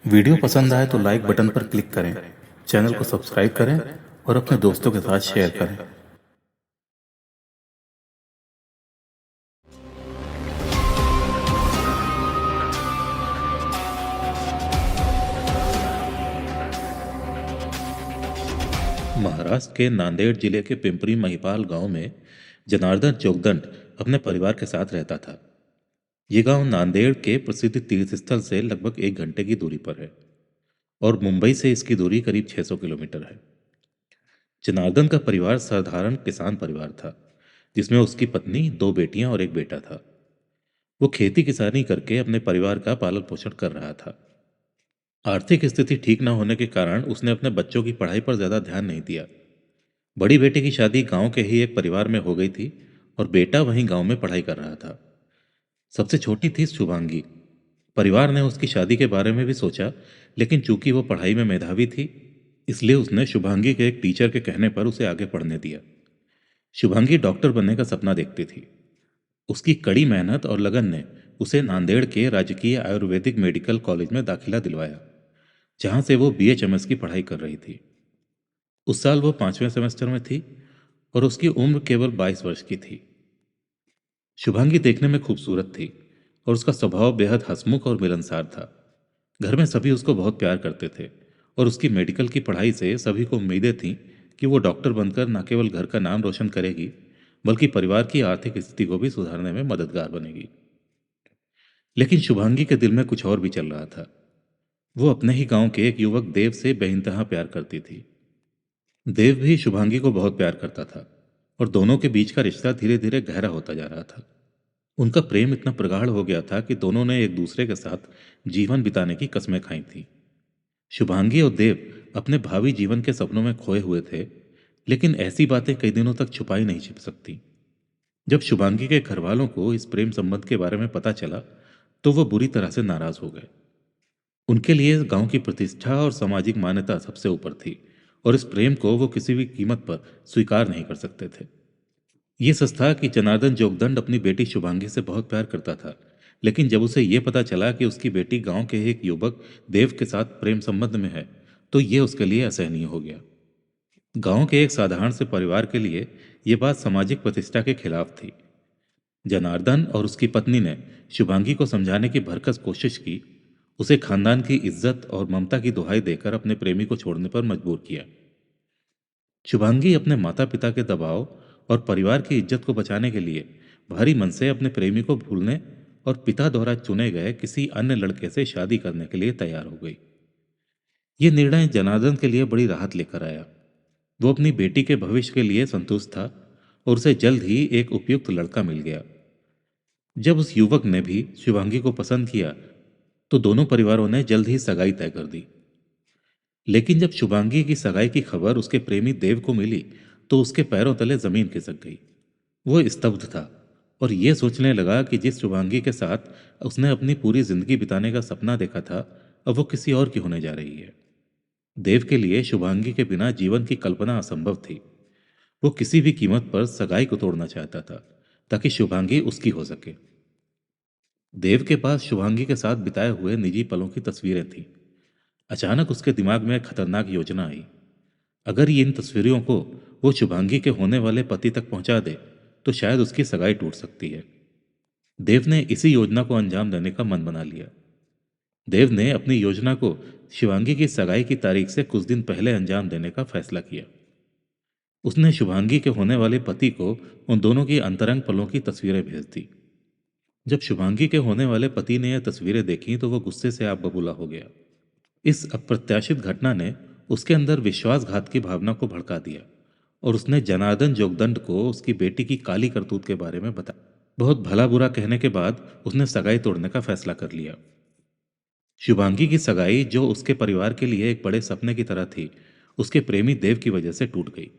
Video पसंद आए तो लाइक बटन पर क्लिक करें, चैनल को सब्सक्राइब करें और अपने दोस्तों के साथ शेयर करें। महाराष्ट्र के नांदेड़ जिले के पिंपरी महिपाल गांव में जनार्दन जोगदंड अपने परिवार के साथ रहता था। ये गांव नांदेड़ के प्रसिद्ध तीर्थ स्थल से लगभग 1 घंटे की दूरी पर है और मुंबई से इसकी दूरी करीब 600 किलोमीटर है। जनार्दन का परिवार साधारण किसान परिवार था, जिसमें उसकी पत्नी, 2 बेटियां और एक बेटा था। वो खेती किसानी करके अपने परिवार का पालन पोषण कर रहा था। आर्थिक स्थिति ठीक न होने के कारण उसने अपने बच्चों की पढ़ाई पर ज्यादा ध्यान नहीं दिया। बड़ी बेटे की शादी गांव के ही एक परिवार में हो गई थी और बेटा वहीं गांव में पढ़ाई कर रहा था। सबसे छोटी थी शुभांगी। परिवार ने उसकी शादी के बारे में भी सोचा, लेकिन चूंकि वो पढ़ाई में मेधावी थी, इसलिए उसने शुभांगी के एक टीचर के कहने पर उसे आगे पढ़ने दिया। शुभांगी डॉक्टर बनने का सपना देखती थी। उसकी कड़ी मेहनत और लगन ने उसे नांदेड़ के राजकीय आयुर्वेदिक मेडिकल कॉलेज में दाखिला दिलवाया, जहां से वो बीएचएमएस की पढ़ाई कर रही थी। उस साल वो 5वें सेमेस्टर में थी और उसकी उम्र केवल 22 वर्ष की थी। शुभांगी देखने में खूबसूरत थी और उसका स्वभाव बेहद हंसमुख और मिलनसार था। घर में सभी उसको बहुत प्यार करते थे और उसकी मेडिकल की पढ़ाई से सभी को उम्मीदें थीं कि वो डॉक्टर बनकर न केवल घर का नाम रोशन करेगी, बल्कि परिवार की आर्थिक स्थिति को भी सुधारने में मददगार बनेगी। लेकिन शुभांगी के दिल में कुछ और भी चल रहा था। वो अपने ही गांव के एक युवक देव से बेइंतहा प्यार करती थी। देव भी शुभांगी को बहुत प्यार करता था और दोनों के बीच का रिश्ता धीरे धीरे गहरा होता जा रहा था। उनका प्रेम इतना प्रगाढ़ हो गया था कि दोनों ने एक दूसरे के साथ जीवन बिताने की कस्में खाई थी। शुभांगी और देव अपने भावी जीवन के सपनों में खोए हुए थे, लेकिन ऐसी बातें कई दिनों तक छुपाई नहीं छिप सकती। जब शुभांगी के घर वालों को इस प्रेम संबंध के बारे में पता चला, तो वो बुरी तरह से नाराज हो गए। उनके लिए गांव की प्रतिष्ठा और सामाजिक मान्यता सबसे ऊपर थी और इस प्रेम को वो किसी भी कीमत पर स्वीकार नहीं कर सकते थे। ये सच था कि जनार्दन जोगदंड अपनी बेटी शुभांगी से बहुत प्यार करता था, लेकिन जब उसे यह पता चला कि उसकी बेटी गांव के एक युवक देव के साथ प्रेम संबंध में है, तो ये उसके लिए असहनीय हो गया। गांव के एक साधारण से परिवार के लिए यह बात सामाजिक प्रतिष्ठा के खिलाफ थी। जनार्दन और उसकी पत्नी ने शुभांगी को समझाने की भरकस कोशिश की, उसे खानदान की इज्जत और ममता की दुहाई देकर अपने प्रेमी को छोड़ने पर मजबूर किया। शुभांगी अपने माता पिता के दबाव और परिवार की इज्जत को बचाने के लिए भारी मन से अपने प्रेमी को भूलने और पिता द्वारा चुने गए किसी अन्य लड़के से शादी करने के लिए तैयार हो गई। ये निर्णय जनार्दन के लिए बड़ी राहत लेकर आया। वो अपनी बेटी के भविष्य के लिए संतुष्ट था और उसे जल्द ही एक उपयुक्त लड़का मिल गया। जब उस युवक ने भी शुभांगी को पसंद किया, तो दोनों परिवारों ने जल्द ही सगाई तय कर दी। लेकिन जब शुभांगी की सगाई की खबर उसके प्रेमी देव को मिली, तो उसके पैरों तले जमीन खिसक गई। वो स्तब्ध था और ये सोचने लगा कि जिस शुभांगी के साथ उसने अपनी पूरी जिंदगी बिताने का सपना देखा था, अब वो किसी और की होने जा रही है। देव के लिए शुभांगी के बिना जीवन की कल्पना असंभव थी। वो किसी भी कीमत पर सगाई को तोड़ना चाहता था, ताकि शुभांगी उसकी हो सके। देव के पास शुभांगी के साथ बिताए हुए निजी पलों की तस्वीरें थीं। अचानक उसके दिमाग में एक खतरनाक योजना आई। अगर ये इन तस्वीरों को वो शुभांगी के होने वाले पति तक पहुंचा दे, तो शायद उसकी सगाई टूट सकती है। देव ने इसी योजना को अंजाम देने का मन बना लिया। देव ने अपनी योजना को शिवांगी की सगाई की तारीख से कुछ दिन पहले अंजाम देने का फैसला किया। उसने शुभांगी के होने वाले पति को उन दोनों की अंतरंग पलों की तस्वीरें भेज दी। जब शुभांगी के होने वाले पति ने यह तस्वीरें देखी, तो वो गुस्से से आग बबूला हो गया। इस अप्रत्याशित घटना ने उसके अंदर विश्वासघात की भावना को भड़का दिया और उसने जनार्दन जोगदंड को उसकी बेटी की काली करतूत के बारे में बताया। बहुत भला बुरा कहने के बाद उसने सगाई तोड़ने का फैसला कर लिया। शुभांगी की सगाई, जो उसके परिवार के लिए एक बड़े सपने की तरह थी, उसके प्रेमी देव की वजह से टूट गई।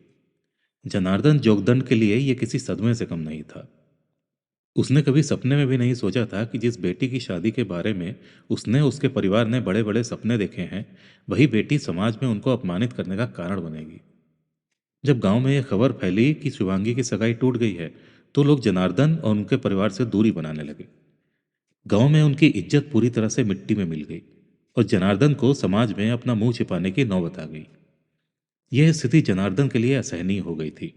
जनार्दन जोगदंड के लिए यह किसी सदमे से कम नहीं था। उसने कभी सपने में भी नहीं सोचा था कि जिस बेटी की शादी के बारे में उसने उसके परिवार ने बड़े बड़े सपने देखे हैं, वही बेटी समाज में उनको अपमानित करने का कारण बनेगी। जब गांव में यह खबर फैली कि शुभांगी की सगाई टूट गई है, तो लोग जनार्दन और उनके परिवार से दूरी बनाने लगे। गांव में उनकी इज्जत पूरी तरह से मिट्टी में मिल गई। और जनार्दन को समाज में अपना मुंह छिपाने की नौबत आ गई। यह स्थिति जनार्दन के लिए असहनीय हो गई थी।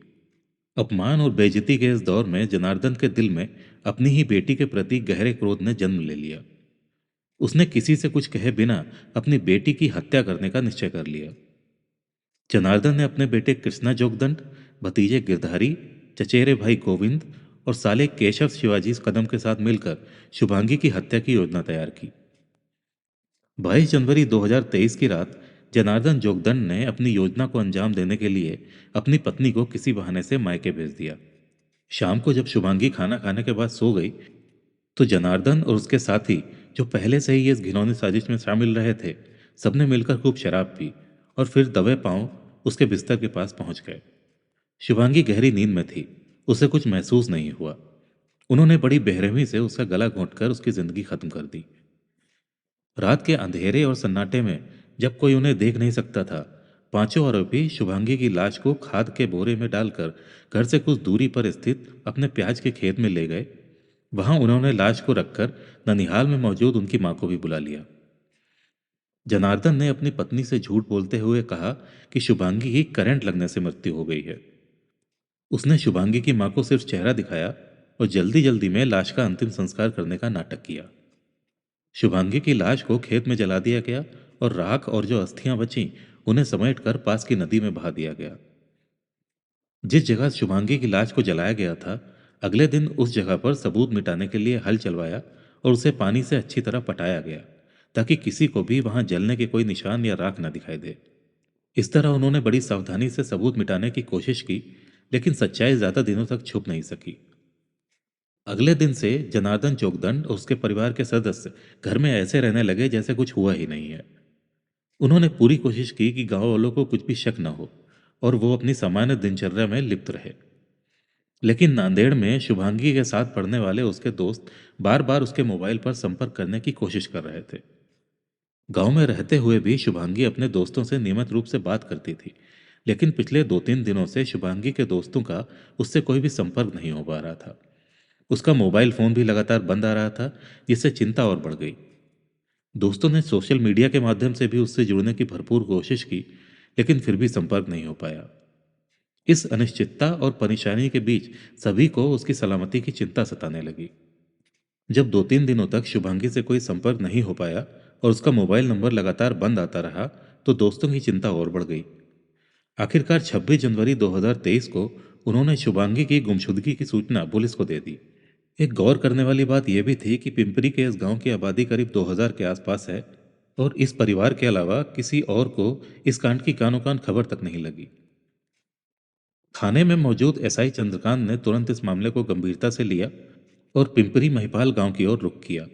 अपमान और बेइज्जती के इस दौर में जनार्दन के दिल में अपनी ही बेटी के प्रति गहरे क्रोध ने जन्म ले लिया। उसने किसी से कुछ कहे बिना अपनी बेटी की हत्या करने का निश्चय कर लिया। जनार्दन ने अपने बेटे कृष्णा जोगदंड, भतीजे गिरधारी, चचेरे भाई गोविंद और साले केशव शिवाजी कदम के साथ मिलकर शुभांगी की हत्या की योजना तैयार की। 22 जनवरी 2023 की रात जनार्दन जोगदंड ने अपनी योजना को अंजाम देने के लिए अपनी पत्नी को किसी बहाने से मायके भेज दिया। शाम को जब शुभांगी खाना खाने के बाद सो गई, तो जनार्दन और उसके साथी, जो पहले से ही इस घिनौनी साजिश में शामिल रहे थे, सबने मिलकर खूब शराब पी और फिर दबे पांव उसके बिस्तर के पास पहुंच गए। शुभांगी गहरी नींद में थी, उसे कुछ महसूस नहीं हुआ। उन्होंने बड़ी बेरहमी से उसका गला घोंटकर उसकी जिंदगी खत्म कर दी। रात के अंधेरे और सन्नाटे में जब कोई उन्हें देख नहीं सकता था, पांचों आरोपी शुभांगी की लाश को खाद के बोरे में डालकर घर से कुछ दूरी पर स्थित अपने प्याज के खेत में ले गए। वहां उन्होंने लाश को रखकर ननिहाल में मौजूद उनकी मां को भी बुला लिया। जनार्दन ने अपनी पत्नी से झूठ बोलते हुए कहा कि शुभांगी की करंट लगने से मृत्यु हो गई है। उसने शुभांगी की मां को सिर्फ चेहरा दिखाया और जल्दी जल्दी में लाश का अंतिम संस्कार करने का नाटक किया। शुभांगी की लाश को खेत में जला दिया गया और राख और जो अस्थियां बचीं उन्हें समेटकर पास की नदी में बहा दिया गया। जिस जगह शुभांगी की लाश को जलाया गया था, अगले दिन उस जगह पर सबूत मिटाने के लिए हल चलवाया और उसे पानी से अच्छी तरह पटाया गया, ताकि किसी को भी वहां जलने के कोई निशान या राख न दिखाई दे। इस तरह उन्होंने बड़ी सावधानी से सबूत मिटाने की कोशिश की, लेकिन सच्चाई ज्यादा दिनों तक छुप नहीं सकी। अगले दिन से जनार्दन चोगदंड और उसके परिवार के सदस्य घर में ऐसे रहने लगे जैसे कुछ हुआ ही नहीं है। उन्होंने पूरी कोशिश की कि गांव वालों को कुछ भी शक न हो और वो अपनी सामान्य दिनचर्या में लिप्त रहे। लेकिन नांदेड़ में शुभांगी के साथ पढ़ने वाले उसके दोस्त बार बार उसके मोबाइल पर संपर्क करने की कोशिश कर रहे थे। गांव में रहते हुए भी शुभांगी अपने दोस्तों से नियमित रूप से बात करती थी, लेकिन पिछले 2-3 दिनों से शुभांगी के दोस्तों का उससे कोई भी संपर्क नहीं हो पा रहा था। उसका मोबाइल फोन भी लगातार बंद आ रहा था, जिससे चिंता और बढ़ गई। दोस्तों ने सोशल मीडिया के माध्यम से भी उससे जुड़ने की भरपूर कोशिश की, लेकिन फिर भी संपर्क नहीं हो पाया। इस अनिश्चितता और परेशानी के बीच सभी को उसकी सलामती की चिंता सताने लगी। जब 2-3 दिनों तक शुभांगी से कोई संपर्क नहीं हो पाया और उसका मोबाइल नंबर लगातार बंद आता रहा, तो दोस्तों की चिंता और बढ़ गई। आखिरकार 26 जनवरी 2023 को उन्होंने शुभांगी की गुमशुदगी की सूचना पुलिस को दे दी। एक गौर करने वाली बात यह भी थी कि पिंपरी के इस गांव की आबादी करीब 2000 के आसपास है और इस परिवार के अलावा किसी और को इस कांड की कानो कान खबर तक नहीं लगी। थाने में मौजूद एसआई चंद्रकांत ने तुरंत इस मामले को गंभीरता से लिया और पिंपरी महिपाल गांव की ओर रुख किया।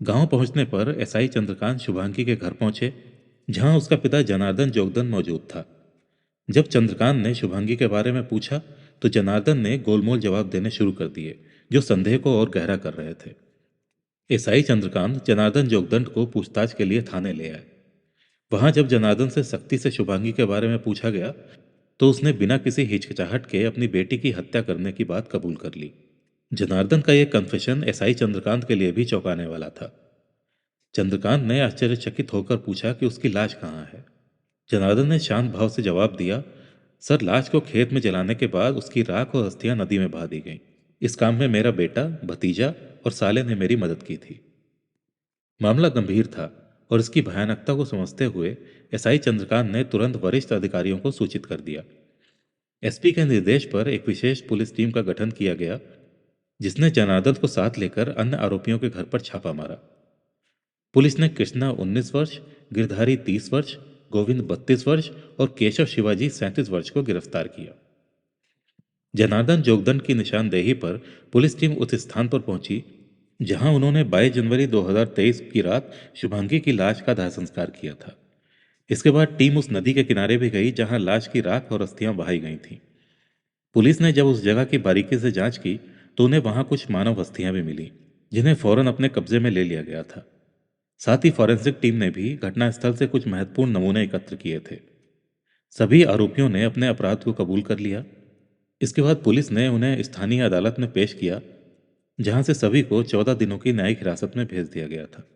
गांव पहुंचने पर एसआई चंद्रकांत शुभांगी के घर पहुंचे, जहां उसका पिता जनार्दन जोगदंड मौजूद था। जब चंद्रकांत ने शुभांगी के बारे में पूछा, तो जनार्दन ने गोलमोल जवाब देने शुरू कर दिए, जो संदेह को और गहरा कर रहे थे। एसआई चंद्रकांत जनार्दन जोगदंड को पूछताछ के लिए थाने ले आए। वहां जब जनार्दन से सख्ती से शुभांगी के बारे में पूछा गया, तो उसने बिना किसी हिचकिचाहट के अपनी बेटी की हत्या करने की बात कबूल कर ली। जनार्दन का यह कन्फेशन एसआई चंद्रकांत के लिए भी चौंकाने वाला था। चंद्रकांत ने आश्चर्यचकित होकर पूछा कि उसकी लाश कहाँ है। जनार्दन ने शांत भाव से जवाब दिया, सर, लाश को खेत में जलाने के बाद उसकी राख और अस्थियां नदी में बहा दी गईं। इस काम में मेरा बेटा, भतीजा और साले ने मेरी मदद की थी। मामला गंभीर था और इसकी भयानकता को समझते हुए एसआई चंद्रकांत ने तुरंत वरिष्ठ अधिकारियों को सूचित कर दिया। एसपी के निर्देश पर एक विशेष पुलिस टीम का गठन किया गया, जिसने जनार्दन को साथ लेकर अन्य आरोपियों के घर पर छापा मारा। पुलिस ने कृष्णा 19 वर्ष, गिरधारी 30 वर्ष, गोविंद 32 वर्ष और केशव शिवाजी 37 वर्ष को गिरफ्तार किया। जनार्दन जोगदंड की निशानदेही पर पुलिस टीम उस स्थान पर पहुंची जहां उन्होंने 22 जनवरी 2023 की रात शुभांगी की लाश का दाह संस्कार किया था। इसके बाद टीम उस नदी के किनारे भी गई जहां लाश की राख और अस्थियां बहाई गई थीं। पुलिस ने जब उस जगह की बारीकी से जांच की, तो उन्हें वहां कुछ मानव अस्थियां भी मिली, जिन्हें फौरन अपने कब्जे में ले लिया गया था। साथ ही फॉरेंसिक टीम ने भी घटनास्थल से कुछ महत्वपूर्ण नमूने एकत्र किए थे। सभी आरोपियों ने अपने अपराध को कबूल कर लिया। इसके बाद पुलिस ने उन्हें स्थानीय अदालत में पेश किया, जहां से सभी को 14 दिनों की न्यायिक हिरासत में भेज दिया गया था।